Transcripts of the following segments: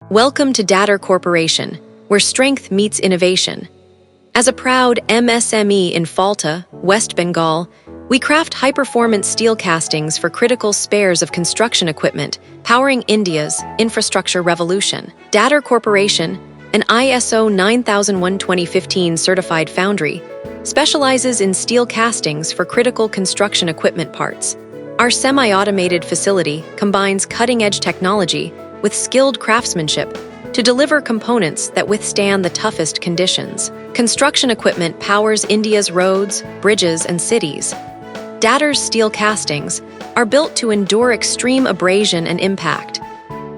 Welcome to Datre Corporation, where strength meets innovation. As a proud MSME in Falta, West Bengal, we craft high-performance steel castings for critical spares of construction equipment, powering India's infrastructure revolution. Datre Corporation, an ISO 9001:2015 certified foundry, specializes in steel castings for critical construction equipment parts. Our semi-automated facility combines cutting-edge technology with skilled craftsmanship to deliver components that withstand the toughest conditions. Construction equipment powers India's roads, bridges, and cities. Datre's steel castings are built to endure extreme abrasion and impact.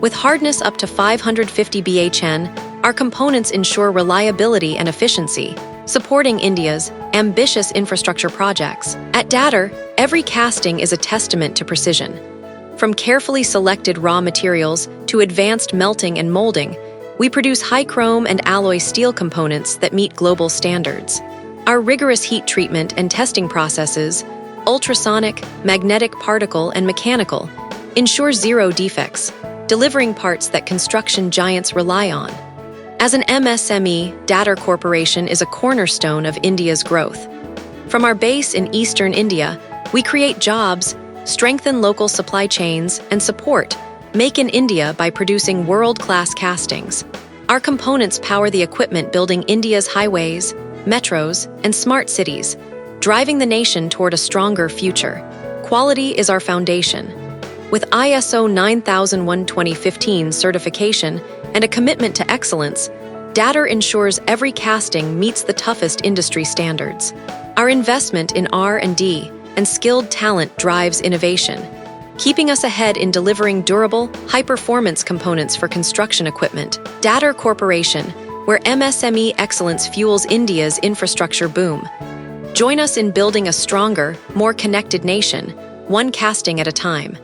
With hardness up to 550 bhn, our components ensure reliability and efficiency, supporting India's ambitious infrastructure projects. At Datre, every casting is a testament to precision. From carefully selected raw materials to advanced melting and molding, we produce high-chrome and alloy steel components that meet global standards. Our rigorous heat treatment and testing processes, ultrasonic, magnetic particle, and mechanical, ensure zero defects, delivering parts that construction giants rely on. As an MSME, Datre Corporation is a cornerstone of India's growth. From our base in eastern India, we create jobs, strengthen local supply chains, and support Make in India by producing world-class castings. Our components power the equipment building India's highways, metros, and smart cities, driving the nation toward a stronger future. Quality is our foundation. With ISO 9001:2015 certification and a commitment to excellence, Datre ensures every casting meets the toughest industry standards. Our investment in R&D and skilled talent drives innovation, keeping us ahead in delivering durable, high-performance components for construction equipment. Datre Corporation, where MSME excellence fuels India's infrastructure boom. Join us in building a stronger, more connected nation, one casting at a time.